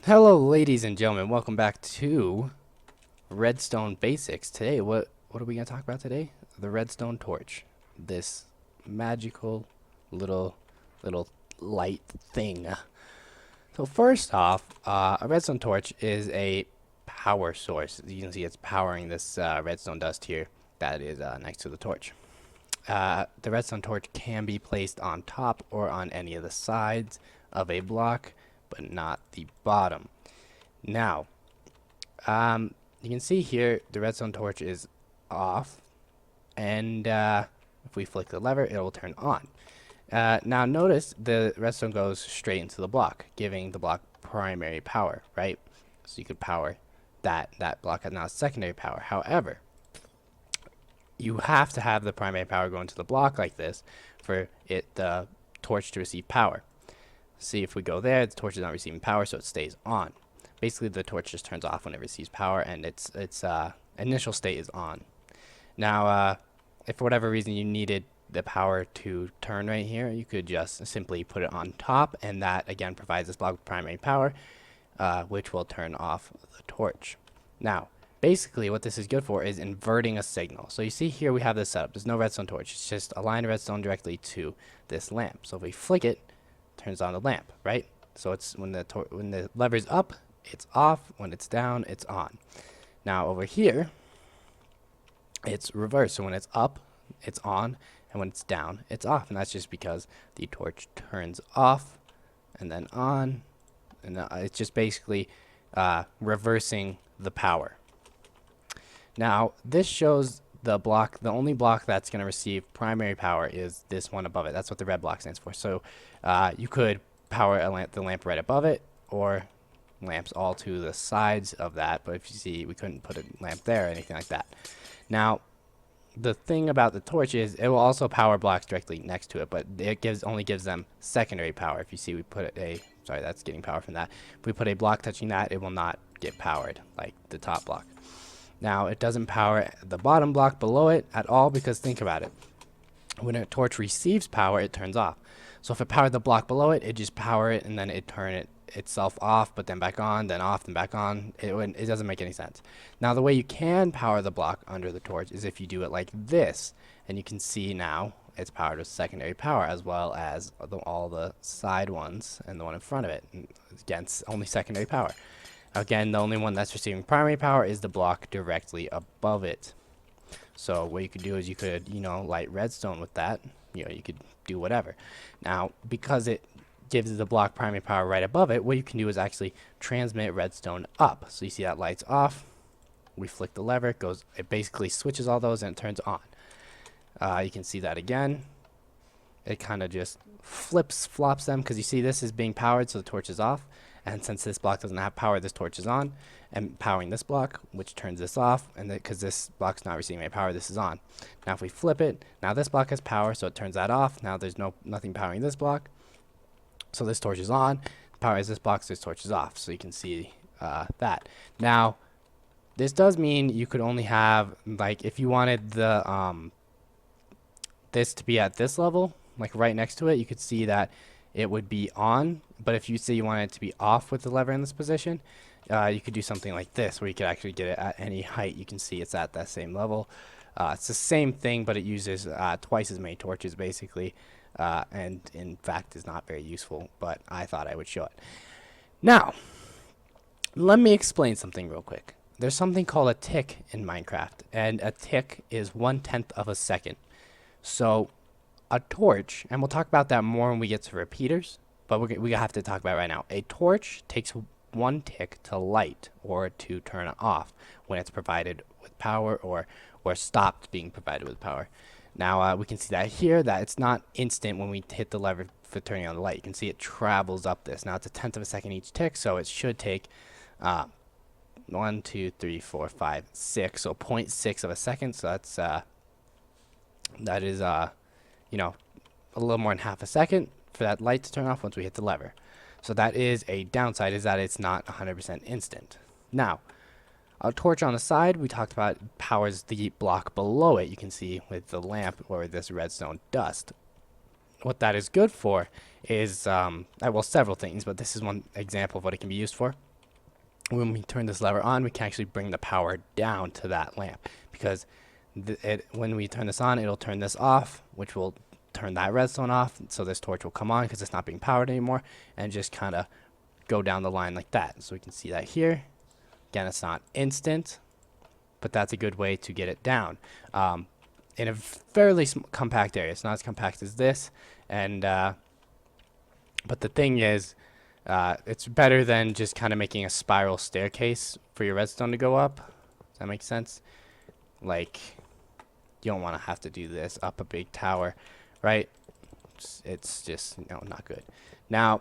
Hello, ladies and gentlemen. Welcome back to Redstone Basics. Today, what are we gonna talk about today? The redstone torch. This magical little little light thing. So first off, a redstone torch is a power source. You can see it's powering this redstone dust here that is next to the torch. The redstone torch can be placed on top or on any of the sides of a block, but not the bottom. Now, you can see here the redstone torch is off, and if we flick the lever, it will turn on. Now notice the redstone goes straight into the block, giving the block primary power, right? So you could power that block has now secondary power. However, you have to have the primary power go into the block like this for the torch to receive power. See, if we go there, the torch is not receiving power, so it stays on. Basically, the torch just turns off when it receives power, and its initial state is on. Now, if for whatever reason you needed the power to turn right here, you could just simply put it on top, and that again provides this block with primary power, which will turn off the torch. Now, basically what this is good for is inverting a signal. So you see here we have this setup. There's no redstone torch. It's just a line of redstone directly to this lamp. So if we flick it, turns on the lamp, right? So it's when the lever's up, it's off. When it's down, it's on. Now over here, it's reversed. So when it's up, it's on, and when it's down, it's off. And that's just because the torch turns off and then on, and it's just basically reversing the power. Now this shows the only block that's going to receive primary power is this one above it. That's what the red block stands for. So you could power the lamp right above it, or lamps all to the sides of that. But if you see, we couldn't put a lamp there or anything like that. Now, the thing about the torch is it will also power blocks directly next to it, but it only gives them secondary power. If you see, we put sorry, that's getting power from that. If we put a block touching that, it will not get powered like the top block. Now, it doesn't power the bottom block below it at all, because think about it. When a torch receives power, it turns off. So if it powered the block below it, it just power it and then it turn it itself off, but then back on, then off, then back on. It doesn't make any sense. Now, the way you can power the block under the torch is if you do it like this, and you can see now it's powered with secondary power, as well as all the side ones and the one in front of it. And again, it's only secondary power. Again, the only one that's receiving primary power is the block directly above it. So what you could do is you could, light redstone with that. You could do whatever. Now, because it gives the block primary power right above it, what you can do is actually transmit redstone up. So you see that light's off. We flick the lever, it basically switches all those and it turns on. You can see that again. It kind of just flops them, because you see this is being powered, so the torch is off. And since this block doesn't have power, this torch is on and powering this block, which turns this off. And because this block's not receiving any power, this is on. Now if we flip it, now this block has power, so it turns that off. Now there's nothing powering this block, so this torch is on. Power is this block, so this torch is off. So you can see that. Now this does mean you could only have, like, if you wanted the this to be at this level, like right next to it, you could see that it would be on. But if you say you wanted it to be off with the lever in this position, you could do something like this, where you could actually get it at any height. You can see it's at that same level. It's the same thing, but it uses twice as many torches basically, and in fact is not very useful, but I thought I would show it. Now, let me explain something real quick. There's something called a tick in Minecraft, and a tick is 1/10 of a second. So a torch, and we'll talk about that more when we get to repeaters, but we have to talk about it right now. A torch takes 1 tick to light or to turn off when it's provided with power, or stopped being provided with power. Now we can see that here, that it's not instant when we hit the lever for turning on the light. You can see it travels up this. Now it's 1/10 of a second each tick, so it should take 1, 2, 3, 4, 5, 6, so 0.6 of a second. So that is a little more than half a second for that light to turn off once we hit the lever. So that is a downside, is that it's not 100% instant. Now, a torch on the side, we talked about, powers the block below it. You can see with the lamp or this redstone dust. What that is good for is, well, several things, but this is one example of what it can be used for. when we turn this lever on, we can actually bring the power down to that lamp, because when we turn this on, it'll turn this off, which will turn that redstone off. So this torch will come on because it's not being powered anymore, and just kind of go down the line like that. So we can see that here. Again, it's not instant, but that's a good way to get it down in a fairly compact area. It's not as compact as this, and but the thing is, it's better than just kind of making a spiral staircase for your redstone to go up. Does that make sense? Like, you don't want to have to do this up a big tower, right? It's just, not good. Now,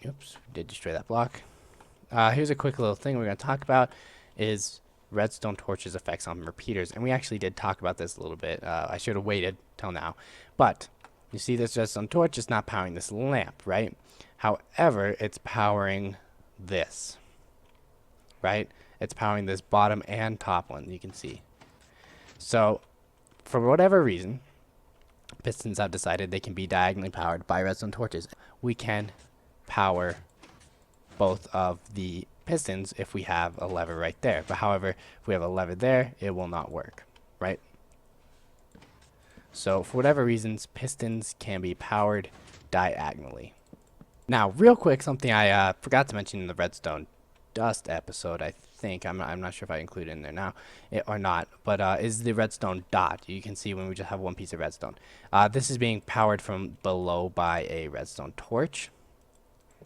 oops, did destroy that block. Here's a quick little thing we're going to talk about is redstone torches effects on repeaters, and we actually did talk about this a little bit. I should have waited till now, but you see this redstone torch is not powering this lamp, right? However, it's powering this, right? It's powering this bottom and top one, you can see. So for whatever reason, pistons have decided they can be diagonally powered by redstone torches. We can power both of the pistons if we have a lever right there. But however, if we have a lever there, it will not work, right? So for whatever reasons, pistons can be powered diagonally. Now, real quick, something I forgot to mention in the redstone dust episode, I think, I'm not sure if I include it in there now or not, but is the redstone dot. You can see when we just have one piece of redstone. This is being powered from below by a redstone torch.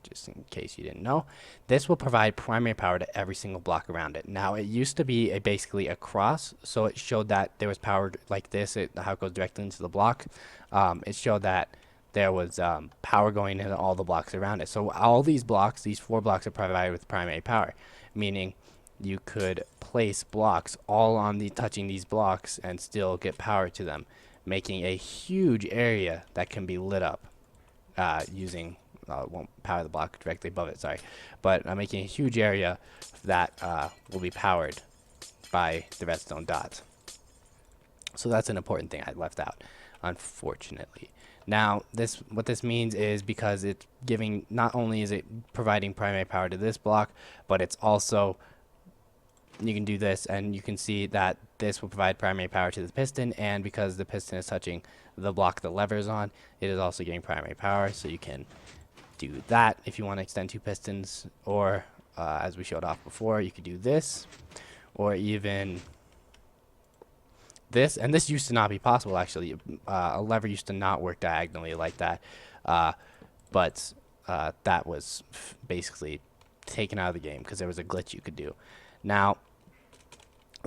Just in case you didn't know, this will provide primary power to every single block around it. Now, it used to be basically a cross, so it showed that there was power like this, how it goes directly into the block. It showed that there was power going into all the blocks around it. So all these blocks, these 4 blocks, are provided with primary power, meaning you could place blocks all on touching these blocks and still get power to them, making a huge area that can be lit up using won't power the block directly above it, sorry, but making a huge area that will be powered by the redstone dots. So that's an important thing I left out, unfortunately. Now, what this means is, because it's giving, not only is it providing primary power to this block, but it's also, you can do this and you can see that this will provide primary power to the piston, and because the piston is touching the block the lever is on, it is also getting primary power. So you can do that if you want to extend 2 pistons, or as we showed off before, you could do this, or even this. And this used to not be possible, actually. A lever used to not work diagonally like that, but that was basically taken out of the game because there was a glitch you could do. Now,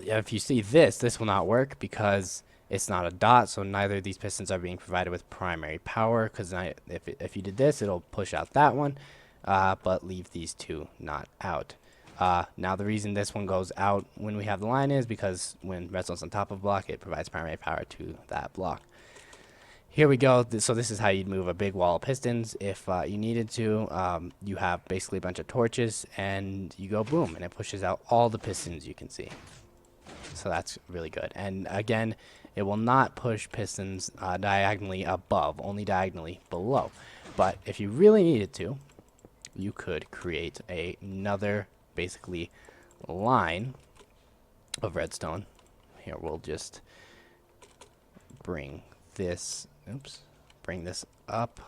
if you see this will not work because it's not a dot, so neither of these pistons are being provided with primary power, because if you did this, it'll push out that one, but leave these 2 not out. Now, the reason this one goes out when we have the line is because when redstone's on top of a block, it provides primary power to that block. Here we go. So this is how you'd move a big wall of pistons if you needed to. You have basically a bunch of torches, and you go boom, and it pushes out all the pistons you can see. So that's really good. And again, it will not push pistons diagonally above, only diagonally below. But if you really needed to, you could create another basically line of redstone. Here, we'll just bring this, bring this up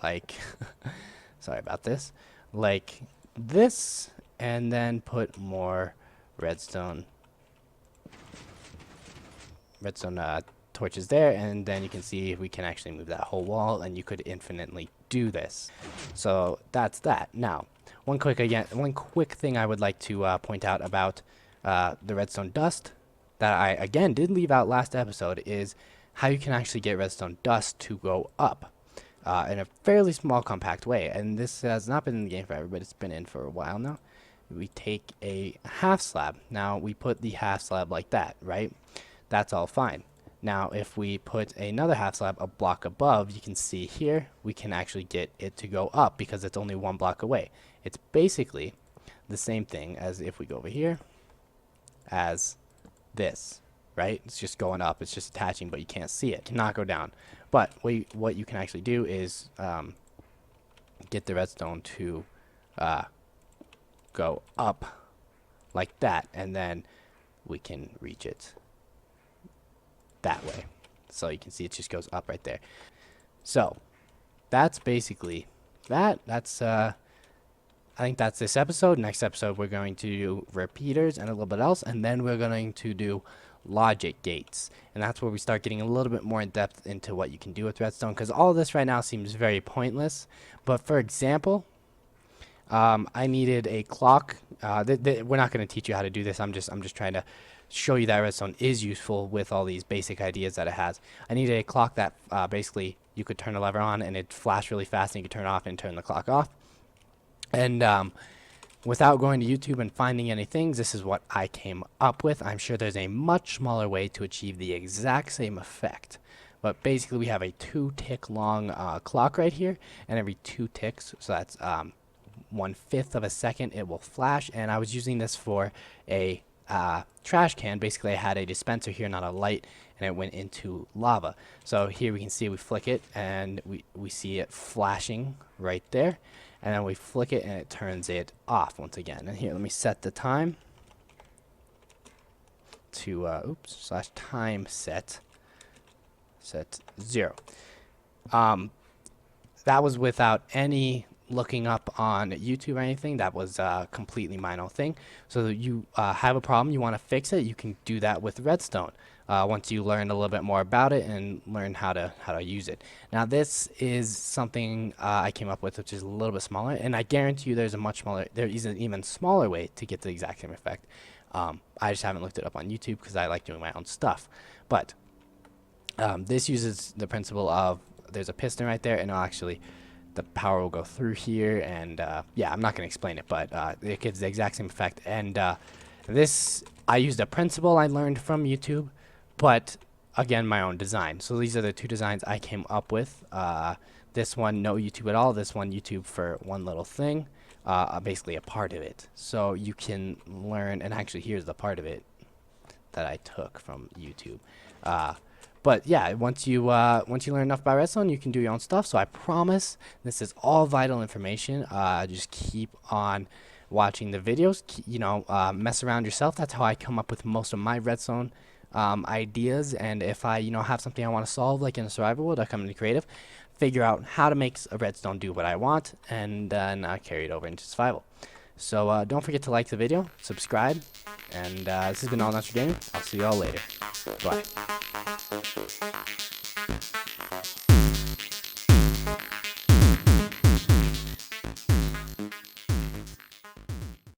like, sorry about this, like this, and then put more redstone torches there, and then you can see we can actually move that whole wall, and you could infinitely do this. So that's that. Now, one quick thing I would like to point out about the redstone dust that I again did leave out last episode is how you can actually get redstone dust to go up in a fairly small, compact way. And this has not been in the game forever, but it's been in for a while now. We take a half slab. Now, we put the half slab like that, right? That's all fine. Now, if we put another half slab a block above, you can see here, we can actually get it to go up because it's only 1 block away. It's basically the same thing as if we go over here as this, right? It's just going up. It's just attaching, but you can't see it. It cannot go down. But what you can actually do is get the redstone to go up like that, and then we can reach it that way. So you can see it just goes up right there. So that's basically that. I think that's this episode. Next episode, we're going to do repeaters and a little bit else, and then we're going to do logic gates. And that's where we start getting a little bit more in depth into what you can do with redstone, because all of this right now seems very pointless. But for example, I needed a clock. We're not going to teach you how to do this. I'm just trying to show you that redstone is useful with all these basic ideas that it has. I needed a clock that basically you could turn a lever on and it'd flash really fast, and you could turn it off and turn the clock off. And without going to YouTube and finding any things, this is what I came up with. I'm sure there's a much smaller way to achieve the exact same effect. But basically, we have a 2-tick long clock right here, and every 2 ticks, so that's 1/5 of a second, it will flash. And I was using this for a trash can. Basically, I had a dispenser here, not a light, and it went into lava. So here we can see we flick it, and we see it flashing right there. And then we flick it, and it turns it off once again. And here, let me set the time to /time set 0. That was without any looking up on YouTube or anything. That was a completely my own thing. So you have a problem, you want to fix it, you can do that with redstone. Once you learn a little bit more about it and learn how to use it. Now this is something I came up with, which is a little bit smaller, and I guarantee you there is an even smaller way to get the exact same effect. I just haven't looked it up on YouTube because I like doing my own stuff. But this uses the principle of there's a piston right there, and the power will go through here, and yeah, I'm not going to explain it, but it gives the exact same effect. And this, I used a principle I learned from YouTube, but again, my own design. So these are the 2 designs I came up with. This one, no YouTube at all. This one, YouTube for one little thing, basically a part of it. So you can learn, and actually here's the part of it that I took from YouTube. But yeah, once you learn enough about redstone, you can do your own stuff. So I promise this is all vital information. Just keep on watching the videos. Mess around yourself. That's how I come up with most of my redstone ideas. And if I have something I want to solve, like in a survival world, I come into creative, figure out how to make a redstone do what I want, and then carry it over into survival. So don't forget to like the video, subscribe, and this has been All Natural Gaming. I'll see you all later. Bye.